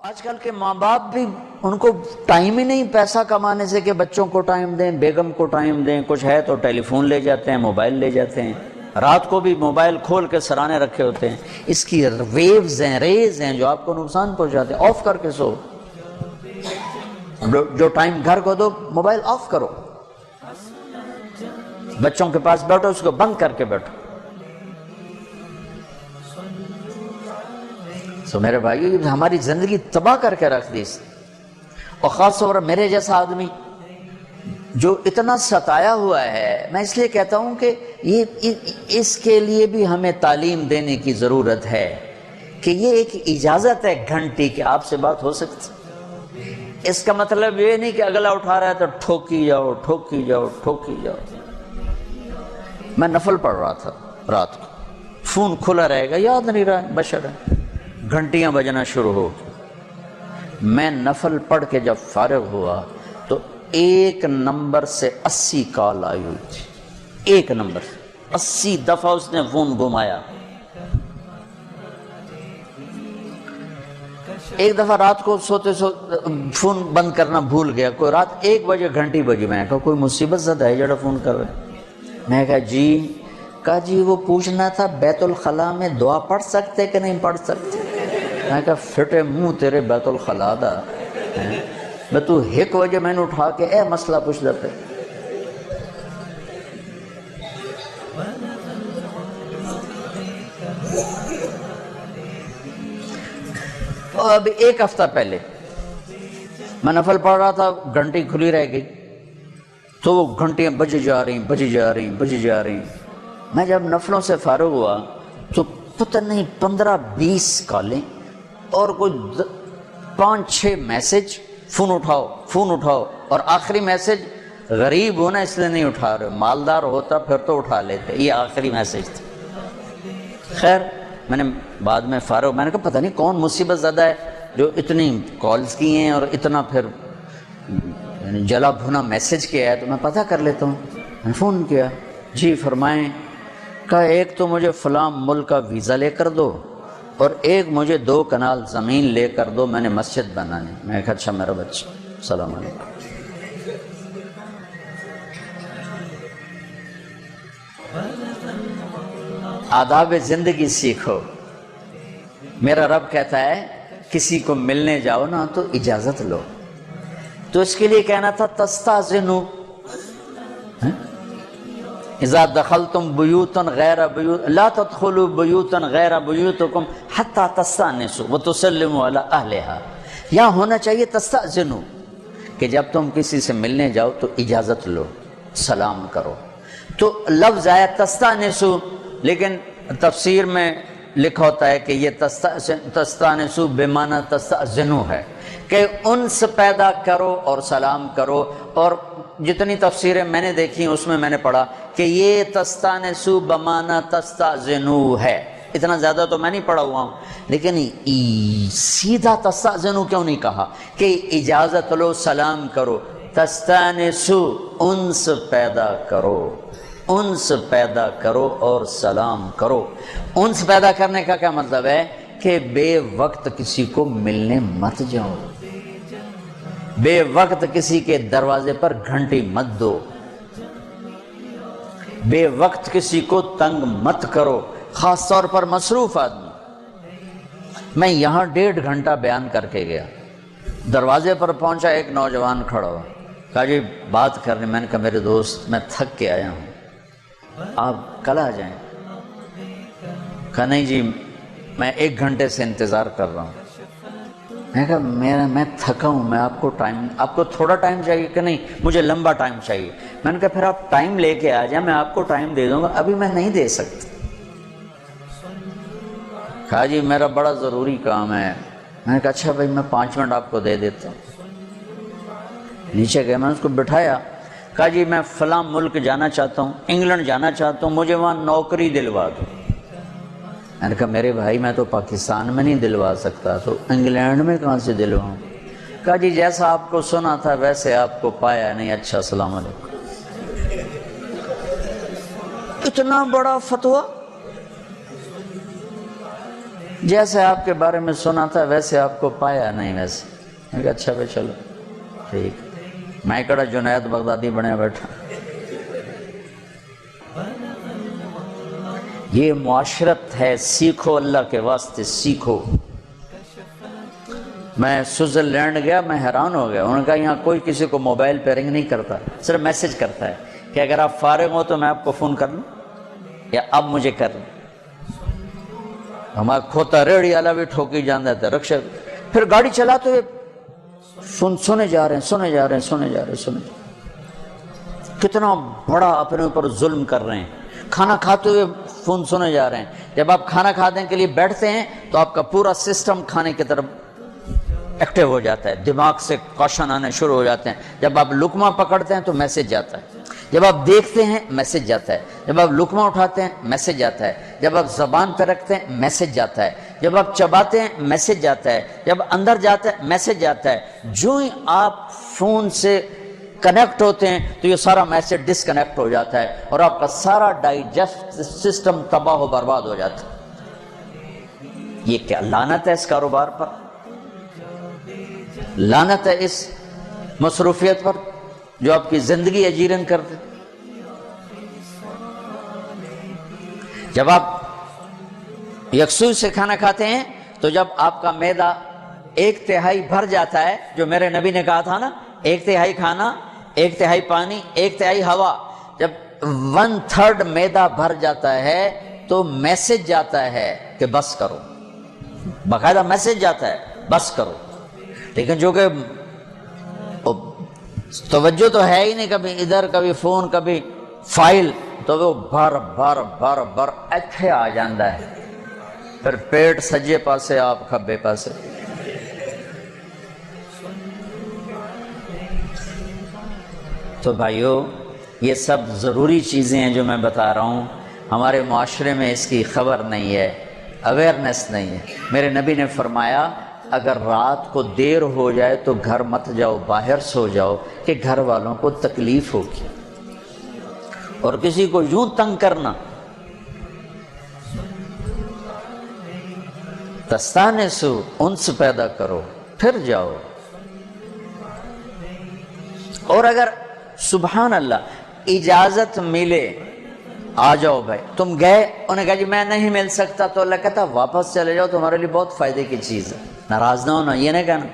آج کل کے ماں باپ بھی ان کو ٹائم ہی نہیں پیسہ کمانے سے کہ بچوں کو ٹائم دیں، بیگم کو ٹائم دیں، کچھ ہے تو ٹیلی فون لے جاتے ہیں، موبائل لے جاتے ہیں، رات کو بھی موبائل کھول کے سرانے رکھے ہوتے ہیں۔ اس کی ویوز ہیں، ریز ہیں جو آپ کو نقصان پہنچاتے ہیں۔ آف کر کے سو، جو ٹائم گھر کو دو موبائل آف کرو، بچوں کے پاس بیٹھو اس کو بند کر کے بیٹھو۔ تو میرے بھائیو ہماری زندگی تباہ کر کے رکھ دی، اور خاص طور پر میرے جیسا آدمی جو اتنا ستایا ہوا ہے۔ میں اس لیے کہتا ہوں کہ اس کے لیے بھی ہمیں تعلیم دینے کی ضرورت ہے کہ یہ ایک اجازت ہے گھنٹی کہ آپ سے بات ہو سکتی۔ اس کا مطلب یہ نہیں کہ اگلا اٹھا رہا ہے تو ٹھوکی جاؤ ٹھوکی جاؤ ٹھوکی جاؤ۔ میں نفل پڑھ رہا تھا رات کو، فون کھلا رہے گا یاد نہیں رہا بشر ہے، گھنٹیاں بجنا شروع ہو۔ میں نفل پڑھ کے جب فارغ ہوا تو ایک نمبر سے 80 کال آئی ہوئی تھی، ایک نمبر سے 80 دفعہ اس نے فون گھمایا۔ ایک دفعہ رات کو سوتے فون بند کرنا بھول گیا، کوئی رات 1 بجے گھنٹی بجی، میں کہا کوئی مصیبت زدہ ہے جڑا فون کر رہے۔ میں کہا جی وہ پوچھنا تھا بیت الخلاء میں دعا پڑھ سکتے کہ نہیں پڑھ سکتے۔ میں کہا پھٹے منہ تیرے بیت الخلاء دا، میں تو 1 بجے میں نے اٹھا کے اے مسئلہ پوچھ دیتے۔ اب 1 ہفتہ پہلے میں نفل پڑھ رہا تھا، گھنٹی کھلی رہ گئی تو وہ گھنٹیاں بجی جا رہی۔ میں جب نفلوں سے فارغ ہوا تو پتہ نہیں 15-20 کالیں اور کوئی 5-6 میسج، فون اٹھاؤ، اور آخری میسج غریب ہونا اس لیے نہیں اٹھا رہے، مالدار ہوتا پھر تو اٹھا لیتے، یہ آخری میسج تھا۔ خیر میں نے بعد میں فارغ، میں نے کہا پتہ نہیں کون مصیبت زدہ ہے جو اتنی کالز کی ہیں اور اتنا پھر جلا بھونا میسج کیا ہے، تو میں پتہ کر لیتا ہوں۔ میں نے فون کیا، جی فرمائیں۔ کہا ایک تو مجھے فلاں ملک کا ویزا لے کر دو اور ایک مجھے 2 کنال زمین لے کر دو، میں نے مسجد بنانی۔ میں نے کہا اچھا میرا بچہ، السلام علیکم۔ آداب زندگی سیکھو۔ میرا رب کہتا ہے کسی کو ملنے جاؤ نا تو اجازت لو، تو اس کے لیے کہنا تھا تستاذنوا اذا دخلتم بیوتا غیر بیوت لا تدخلوا بیوتا غیر بیوتکم حتی تستانسوا وتسلموا علی اہلہا۔ یہاں ہونا چاہیے تستاذنوا کہ جب تم کسی سے ملنے جاؤ تو اجازت لو، سلام کرو۔ تو لفظ آیا تستانسوا، لیکن تفسیر میں لکھا ہوتا ہے کہ یہ تستانسوا بمعنی تستاذنوا ہے کہ انس پیدا کرو اور سلام کرو۔ اور جتنی تفسیریں میں نے دیکھی اس میں میں نے پڑھا کہ یہ تستانسوا بمعنی تستاذنوا ہے۔ اتنا زیادہ تو میں نہیں پڑھا ہوا ہوں، لیکن سیدھا تستاذنوا کیوں نہیں کہا کہ اجازت لو، سلام کرو۔ تستانسوا انس پیدا کرو اور سلام کرو۔ انس پیدا کرنے کا کیا مطلب ہے کہ بے وقت کسی کو ملنے مت جاؤ، بے وقت کسی کے دروازے پر گھنٹی مت دو، بے وقت کسی کو تنگ مت کرو، خاص طور پر مصروف آدمی۔ میں یہاں 1.5 گھنٹہ بیان کر کے گیا، دروازے پر پہنچا، ایک نوجوان کھڑا ہوا، کہا جی بات کرنے۔ میں نے کہا میرے دوست میں تھک کے آیا ہوں، آپ کل آ جائیں۔ کہا نہیں جی میں 1 گھنٹے سے انتظار کر رہا ہوں۔ میں کہا میں تھکا ہوں، میں آپ کو تھوڑا ٹائم چاہیے کہ نہیں مجھے لمبا ٹائم چاہیے۔ میں نے کہا پھر آپ ٹائم لے کے آ جائیں، میں آپ کو ٹائم دے دوں گا، ابھی میں نہیں دے سکتا۔ کہا جی میرا بڑا ضروری کام ہے۔ میں نے کہا اچھا بھائی میں 5 منٹ آپ کو دے دیتا ہوں۔ نیچے گیا، میں نے اس کو بٹھایا، کہا جی میں فلاں ملک جانا چاہتا ہوں، انگلینڈ جانا چاہتا ہوں، مجھے وہاں نوکری دلوا دو۔ میں نے کہا میرے بھائی میں تو پاکستان میں نہیں دلوا سکتا، تو انگلینڈ میں کہاں سے دلواؤں؟ کہا جی جیسا آپ کو سنا تھا ویسے آپ کو پایا نہیں، اچھا السلام علیکم۔ اتنا بڑا فتویٰ جیسے آپ کے بارے میں سنا تھا ویسے آپ کو پایا نہیں ویسے. میں کہا اچھا بھائی چلو ٹھیک. میں کڑا جنید بغدادی بنے بیٹھا. یہ معاشرت ہے، سیکھو اللہ کے واسطے سیکھو. میں سوئٹزرلینڈ گیا، میں حیران ہو گیا. انہوں نے کہا یہاں کوئی کسی کو موبائل پہ رنگ نہیں کرتا، صرف میسج کرتا ہے کہ اگر آپ فارغ ہو تو میں آپ کو فون کر لوں یا آپ مجھے کر لیں. ہمارا کھوتا ریڑھی والا بھی ٹھوکی جانا تھا رکشا. پھر گاڑی چلاتے ہوئے سنے جا رہے ہیں. کتنا بڑا اپنے اوپر ظلم کر رہے ہیں. کھانا کھاتے ہوئے فون سنے جا رہے ہیں. جب آپ کھانا کھانے کے لیے بیٹھتے ہیں تو آپ کا پورا سسٹم کھانے کی طرف ایکٹیو ہو جاتا ہے، دماغ سے کوشچن آنے شروع ہو جاتے ہیں. جب آپ لقمہ پکڑتے ہیں تو میسج جاتا ہے. جب آپ دیکھتے ہیں میسج جاتا ہے. جب آپ لقمہ اٹھاتے ہیں میسج جاتا ہے. جب آپ زبان پہ رکھتے ہیں میسج جاتا ہے. جب آپ چباتے ہیں میسج جاتا ہے. جب اندر جاتا ہے میسج جاتا ہے. جو ہی آپ فون سے کنیکٹ ہوتے ہیں تو یہ سارا میسج ڈسکنیکٹ ہو جاتا ہے اور آپ کا سارا ڈائجسٹ سسٹم تباہ و برباد ہو جاتا ہے. یہ کیا لعنت ہے اس کاروبار پر، لعنت ہے اس مصروفیت پر جو آپ کی زندگی اجیرن کر دے. جب آپ یکسوئی سے کھانا کھاتے ہیں تو جب آپ کا معدہ 1/3 بھر جاتا ہے، جو میرے نبی نے کہا تھا نا 1/3 کھانا 1/3 پانی 1/3 ہوا، جب 1/3 معدہ بھر جاتا ہے تو میسج جاتا ہے کہ بس کرو. باقاعدہ میسج جاتا ہے بس کرو. لیکن جو کہ توجہ تو ہے ہی نہیں، کبھی ادھر کبھی فون کبھی فائل، تو وہ بھر ایتھے آ جاندہ ہے. پھر پیٹ سجے پاسے آپ کھبے پاسے. تو بھائیو یہ سب ضروری چیزیں ہیں جو میں بتا رہا ہوں. ہمارے معاشرے میں اس کی خبر نہیں ہے، اویئرنیس نہیں ہے. میرے نبی نے فرمایا اگر رات کو دیر ہو جائے تو گھر مت جاؤ، باہر سو جاؤ کہ گھر والوں کو تکلیف ہوگی. اور کسی کو یوں تنگ کرنا، تستانسو انس پیدا کرو پھر جاؤ. اور اگر سبحان اللہ اجازت ملے آ جاؤ بھائی. تم گئے، انہیں کہا جی میں نہیں مل سکتا، تو اللہ کہتا واپس چلے جاؤ، تمہارے لیے بہت فائدے کی چیز ہے. ناراض نہ ہونا، یہ نہیں کہنا.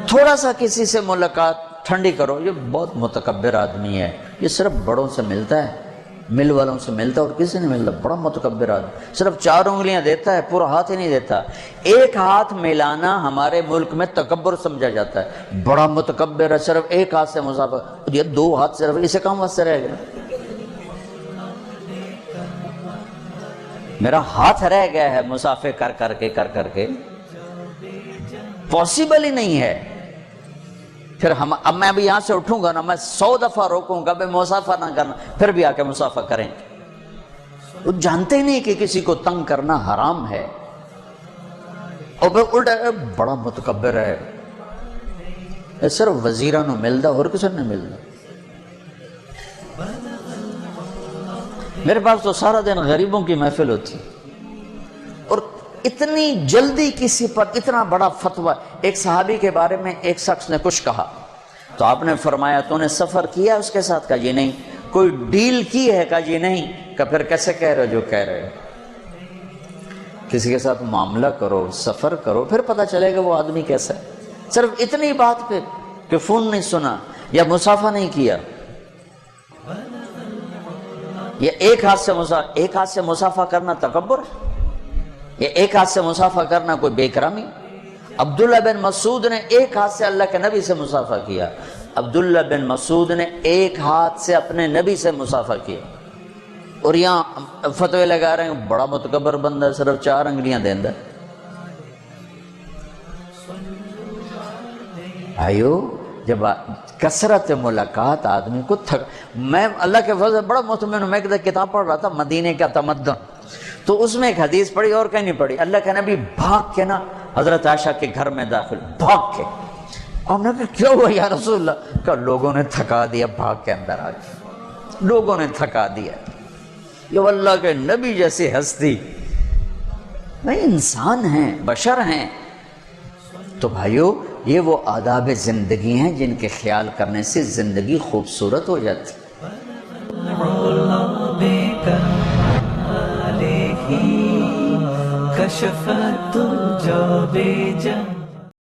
تھوڑا سا کسی سے ملاقات ٹھنڈی کرو. یہ بہت متکبر آدمی ہے، یہ صرف بڑوں سے ملتا ہے، مل والوں سے ملتا ہے اور کسی نہیں ملتا. بڑا متکبر آدمی، صرف 4 انگلیاں دیتا ہے، پورا ہاتھ ہی نہیں دیتا. ایک ہاتھ ملانا ہمارے ملک میں تکبر سمجھا جاتا ہے. بڑا متکبر ہے، صرف ایک ہاتھ سے مسافر. یہ 2 ہاتھ صرف اسے کام واسطے رہ گیا. میرا ہاتھ رہ گیا ہے مسافر کر کر کے پاسبل ہی نہیں ہے. پھر اب میں ابھی یہاں سے اٹھوں گا نا، میں 100 دفعہ روکوں گا بے مسافر نہ کرنا، پھر بھی آ کے مسافر کریں. وہ جانتے نہیں کہ کسی کو تنگ کرنا حرام ہے. اور پھر الٹا بڑا متکبر ہے، یہ صرف وزیران نو ملتا اور کسی نے ملتا. میرے پاس تو سارا دن غریبوں کی محفل ہوتی، اور اتنی جلدی کسی پر اتنا بڑا فتویٰ. ایک صحابی کے بارے میں ایک شخص نے کچھ کہا تو آپ نے فرمایا تو نے سفر کیا اس کے ساتھ؟ کہا یہ نہیں. کوئی ڈیل کی ہے؟ کہا یہ نہیں. کہ پھر کیسے کہہ رہے جو کہہ رہے؟ کسی کے ساتھ معاملہ کرو، سفر کرو، پھر پتہ چلے گا وہ آدمی کیسا ہے. صرف اتنی بات پہ کہ فون نہیں سنا یا مسافہ نہیں کیا، یہ ایک ہاتھ سے مسافہ کرنا تکبر، یہ ایک ہاتھ سے مسافہ کرنا کوئی بے کرمی. عبداللہ بن مسعود نے ایک ہاتھ سے اللہ کے نبی سے مسافہ کیا. عبداللہ بن مسعود نے ایک ہاتھ سے اپنے نبی سے مسافہ کیا. اور یہاں فتوے لگا رہے ہیں بڑا متکبر بندہ، صرف 4 انگلیاں دیندہ. بھائیو جب کثرت ملاقات آدمی کو میں اللہ کے فضل بڑا مطمئن ہوں. میں کتاب پڑھ رہا تھا مدینے کا تمدن، تو اس میں ایک حدیث پڑھی اور کہیں نہیں پڑھی. اللہ کے نبی بھاگ کے نا حضرت عائشہ کے گھر میں داخل، بھاگ کے. اور میں نے کہا کیا ہوا یا رسول اللہ؟ کہ لوگوں نے تھکا دیا، بھاگ کے اندر آ گئے، لوگوں نے تھکا دیا. یہ اللہ کے نبی جیسی ہستی بھائی انسان ہیں، بشر ہیں. تو بھائیو یہ وہ آداب زندگی ہیں جن کے خیال کرنے سے زندگی خوبصورت ہو جاتی. کشفت الجو بے جان